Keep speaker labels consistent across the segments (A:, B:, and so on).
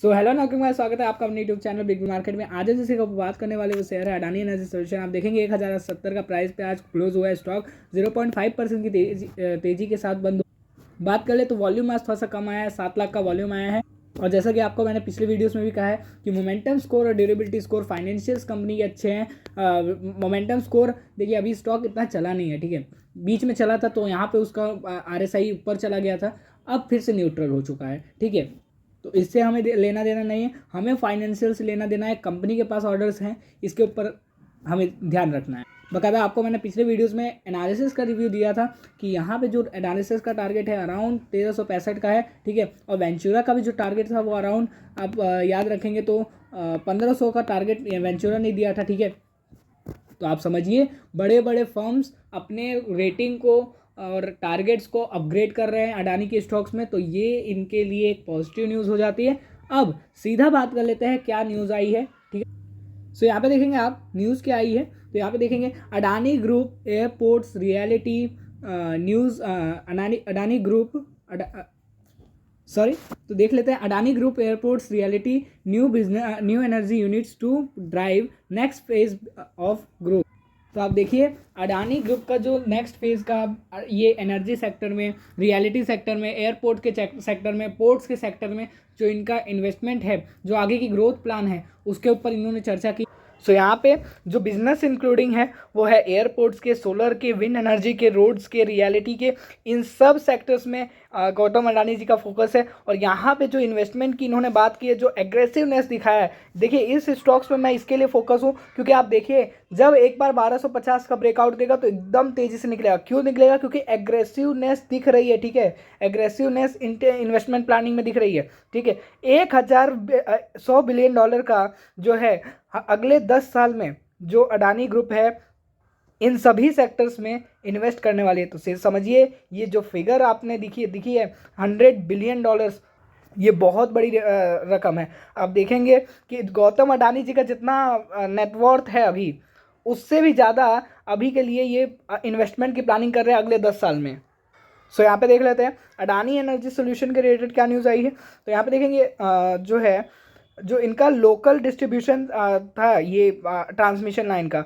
A: So hello नमस्कार, स्वागत है आपका अपने यूट्यूब चैनल बिग मार्केट में। आज जैसे को बात करने वाले वो शेयर है अडानी एनर्जी सोल्यूशन। आप देखेंगे 1070 का प्राइस पे आज क्लोज हुआ है। स्टॉक 0.5% की तेजी के साथ बंद। बात कर ले तो वॉल्यूम आज थोड़ा सा कम आया है, 7 लाख का वॉल्यूम आया है। और जैसा कि आपको मैंने पिछले वीडियोस में भी कहा है कि मोमेंटम स्कोर और ड्यूरेबिलिटी स्कोर फाइनेंशियल्स कंपनी के अच्छे हैं। मोमेंटम स्कोर देखिए अभी स्टॉक इतना चला नहीं है, ठीक है। बीच में चला था तो यहाँ पे उसका RSI ऊपर चला गया था, अब फिर से न्यूट्रल हो चुका है, ठीक है। तो इससे हमें लेना देना नहीं है, हमें फाइनेंशियल से लेना देना है। कंपनी के पास ऑर्डर्स हैं, इसके ऊपर हमें ध्यान रखना है। बकायदा आपको मैंने पिछले वीडियोस में एनालिसिस का रिव्यू दिया था कि यहाँ पे जो एनालिसिस का टारगेट है अराउंड 1365 का है, ठीक है। और वेंचुरा का भी जो टारगेट था वो अराउंड आप याद रखेंगे तो 1500 का टारगेट वेंचुरा ने दिया था, ठीक है। तो आप समझिए बड़े बड़े फर्म्स अपने रेटिंग को और टारगेट्स को अपग्रेड कर रहे हैं अडानी के स्टॉक्स में, तो ये इनके लिए एक पॉजिटिव न्यूज़ हो जाती है। अब सीधा बात कर लेते हैं क्या न्यूज़ आई है, ठीक है। सो यहाँ पे देखेंगे आप न्यूज़ क्या आई है, तो यहाँ पे देखेंगे Adani group airports reality news. Adani group sorry, तो देख लेते हैं Adani group airports reality new energy units to drive next phase of growth. तो आप देखिए अडानी ग्रुप का जो नेक्स्ट फेज का ये एनर्जी सेक्टर में, रियलिटी सेक्टर में, एयरपोर्ट के सेक्टर में, पोर्ट्स के सेक्टर में जो इनका इन्वेस्टमेंट है, जो आगे की ग्रोथ प्लान है, उसके ऊपर इन्होंने चर्चा की। सो यहाँ पे जो बिजनेस इंक्लूडिंग है वो है एयरपोर्ट्स के, सोलर के, विंड एनर्जी के, रोड्स के, रियलिटी के, इन सब सेक्टर्स में गौतम अडानी जी का फोकस है। और यहाँ पे जो इन्वेस्टमेंट की इन्होंने बात की है, जो एग्रेसिवनेस दिखाया है, देखिए इस स्टॉक्स में मैं इसके लिए फोकस हूँ क्योंकि आप देखिए जब एक बार 1250 का ब्रेकआउट देगा तो एकदम तेजी से निकलेगा। क्यों निकलेगा? क्योंकि एग्रेसिवनेस दिख रही है, ठीक है। एग्रेसिवनेस इन्वेस्टमेंट प्लानिंग में दिख रही है, ठीक है। 1,100 बिलियन डॉलर का जो है अगले 10 साल में जो अडानी ग्रुप है इन सभी सेक्टर्स में इन्वेस्ट करने वाली है। तो समझिए ये जो फिगर आपने दिखी है 100 बिलियन डॉलर्स, ये बहुत बड़ी रकम है। आप देखेंगे कि गौतम अडानी जी का जितना नेटवर्थ है अभी, उससे भी ज़्यादा अभी के लिए ये इन्वेस्टमेंट की प्लानिंग कर रहे हैं अगले 10 साल में। सो यहाँ पे देख लेते हैं अडानी एनर्जी सोल्यूशन के रिलेटेड क्या न्यूज़ आई है। तो यहाँ पे देखेंगे जो है जो इनका लोकल डिस्ट्रीब्यूशन था ये ट्रांसमिशन लाइन का,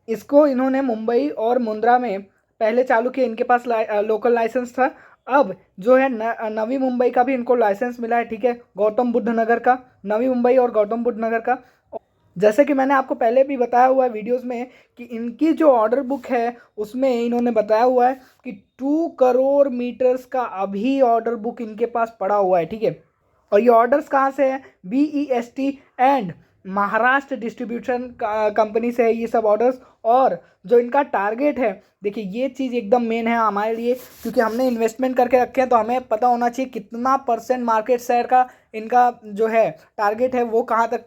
A: इसको इन्होंने मुंबई और मुंद्रा में पहले चालू किया। इनके पास लोकल लाइसेंस था। अब जो है नवी मुंबई का भी इनको लाइसेंस मिला है, ठीक है। गौतम बुद्ध नगर का, नवी मुंबई और गौतम बुद्ध नगर का। जैसे कि मैंने आपको पहले भी बताया हुआ है वीडियोस में कि इनकी जो ऑर्डर बुक है उसमें इन्होंने बताया हुआ है कि 2 करोड़ मीटर्स का अभी ऑर्डर बुक इनके पास पड़ा हुआ है, ठीक है। और ये ऑर्डर्स कहाँ से हैं? BEST and Maharashtra distribution company से है ये सब ऑर्डर्स। और जो इनका टारगेट है, देखिए ये चीज़ एकदम मेन है हमारे लिए क्योंकि हमने इन्वेस्टमेंट करके रखे हैं, तो हमें पता होना चाहिए कितना % मार्केट शेयर का इनका जो है टारगेट है, वो कहाँ तक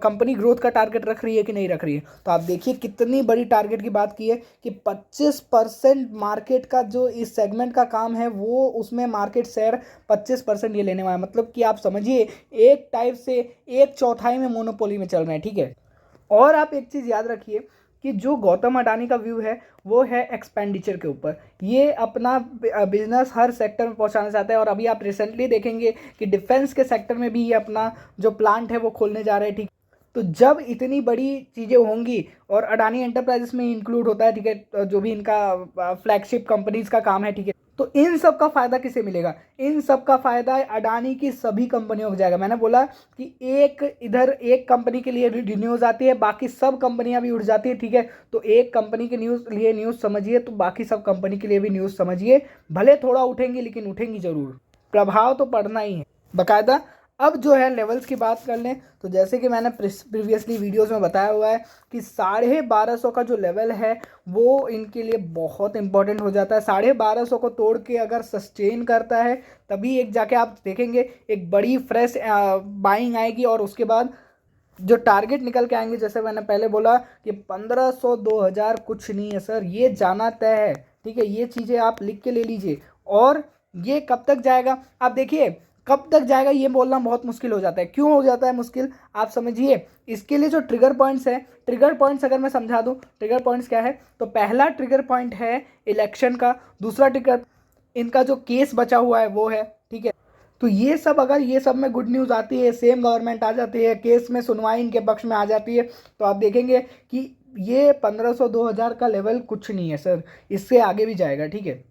A: कंपनी ग्रोथ का टारगेट रख रही है कि नहीं रख रही है। तो आप देखिए कितनी बड़ी टारगेट की बात की है कि 25% मार्केट का जो इस सेगमेंट का काम है वो उसमें मार्केट शेयर 25% ये लेने वाला है। मतलब कि आप समझिए एक टाइप से 1/4 में मोनोपोली में चल रहे हैं, ठीक है। और आप एक चीज़ याद रखिए कि जो गौतम अडानी का व्यू है वो है एक्सपेंडिचर के ऊपर। ये अपना बिजनेस हर सेक्टर में पहुंचाना चाहता है। और अभी आप रिसेंटली देखेंगे कि डिफेंस के सेक्टर में भी ये अपना जो प्लांट है वो खोलने जा रहे हैं, ठीक। तो जब इतनी बड़ी चीज़ें होंगी और अडानी एंटरप्राइजेस में इंक्लूड होता है, ठीक है, जो भी इनका फ्लैगशिप कंपनीज का काम है, ठीक है। तो इन सब का फायदा किसे मिलेगा? इन सब का फायदा अडानी की सभी कंपनियों को जाएगा। मैंने बोला कि एक इधर एक कंपनी के लिए न्यूज़ आती है, बाकी सब कंपनियां भी उठ जाती है, ठीक है। तो एक कंपनी के लिए न्यूज़ समझिए तो बाकी सब कंपनी के लिए भी न्यूज़ समझिए। भले थोड़ा उठेंगी लेकिन उठेंगी जरूर, प्रभाव तो पड़ना ही है बाकायदा। अब जो है लेवल्स की बात कर लें तो जैसे कि मैंने प्रीवियसली वीडियोस में बताया हुआ है कि 1250 का जो लेवल है वो इनके लिए बहुत इंपॉर्टेंट हो जाता है। 1250 को तोड़ के अगर सस्टेन करता है तभी एक जाके आप देखेंगे एक बड़ी फ्रेश बाइंग आएगी। और उसके बाद जो टारगेट निकल के आएंगे, जैसे मैंने पहले बोला कि 1500 2000 कुछ नहीं है सर, ये जाना तय है, ठीक है। ये चीज़ें आप लिख के ले लीजिए। और ये कब तक जाएगा आप देखिए, कब तक जाएगा ये बोलना बहुत मुश्किल हो जाता है। क्यों हो जाता है मुश्किल? आप समझिए। इसके लिए जो ट्रिगर पॉइंट्स है, ट्रिगर पॉइंट्स अगर मैं समझा दूं, ट्रिगर पॉइंट्स क्या है, तो पहला ट्रिगर पॉइंट है इलेक्शन का। दूसरा ट्रिगर इनका जो केस बचा हुआ है वो है, ठीक है। तो ये सब, अगर ये सब में गुड न्यूज़ आती है, सेम गवर्नमेंट आ जाती है, केस में सुनवाई इनके पक्ष में आ जाती है, तो आप देखेंगे कि ये 1500 2000 का लेवल कुछ नहीं है सर, इससे आगे भी जाएगा। ठीक है,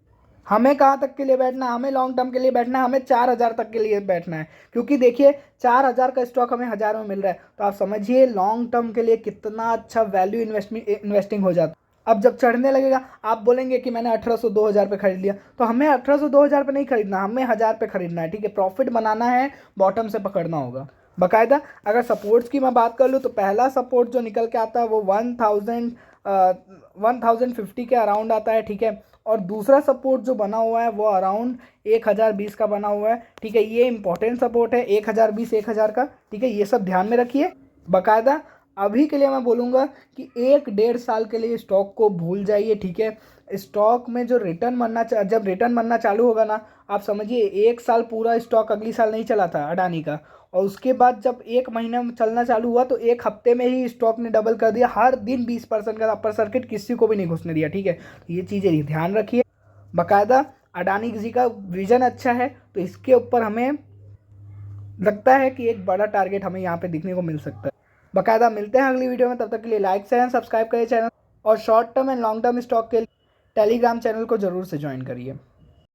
A: हमें कहाँ तक के लिए बैठना है, हमें लॉन्ग टर्म के लिए बैठना है, हमें 4000 तक के लिए बैठना है, क्योंकि देखिए 4000 का स्टॉक हमें 1000 में मिल रहा है, तो आप समझिए लॉन्ग टर्म के लिए कितना अच्छा वैल्यू इन्वेस्टिंग हो जाता है। अब जब चढ़ने लगेगा, आप बोलेंगे कि मैंने 1800 2000 पे खरीद लिया, तो हमें 1800 2000 पे नहीं खरीदना, हमें 1000 पे खरीदना है। ठीक है, प्रॉफिट बनाना है, बॉटम से पकड़ना होगा बाकायदा। अगर सपोर्ट्स की मैं बात कर लूँ तो पहला सपोर्ट जो निकल के आता है वो 1050 के अराउंड आता है। ठीक है, और दूसरा सपोर्ट जो बना हुआ है वो अराउंड 1020 का बना हुआ है। ठीक है, ये इंपॉर्टेंट सपोर्ट है 1020 1000 का। ठीक है, ये सब ध्यान में रखिए बाकायदा। अभी के लिए मैं बोलूँगा कि 1 1.5 साल के लिए स्टॉक को भूल जाइए। ठीक है, स्टॉक में जो रिटर्न बनना जब रिटर्न बनना चालू होगा ना, आप समझिए 1 साल पूरा स्टॉक अगली साल नहीं चला था अडानी का, और उसके बाद जब 1 महीने में चलना चालू हुआ तो 1 हफ्ते में ही स्टॉक ने डबल कर दिया। हर दिन 20% का अपर सर्किट, किसी को भी नहीं घुसने दिया। ठीक है, ये चीज़ें ध्यान रखिए बाकायदा। अडानी जी का विजन अच्छा है, तो इसके ऊपर हमें लगता है कि एक बड़ा टारगेट हमें यहाँ पे दिखने को मिल सकता है बाकायदा। मिलते हैं अगली वीडियो में, तब तक के लिए लाइक शेयर सब्सक्राइब करिए चैनल, और short term and long term stock के लिए टेलीग्राम चैनल को जरूर से ज्वाइन करिए।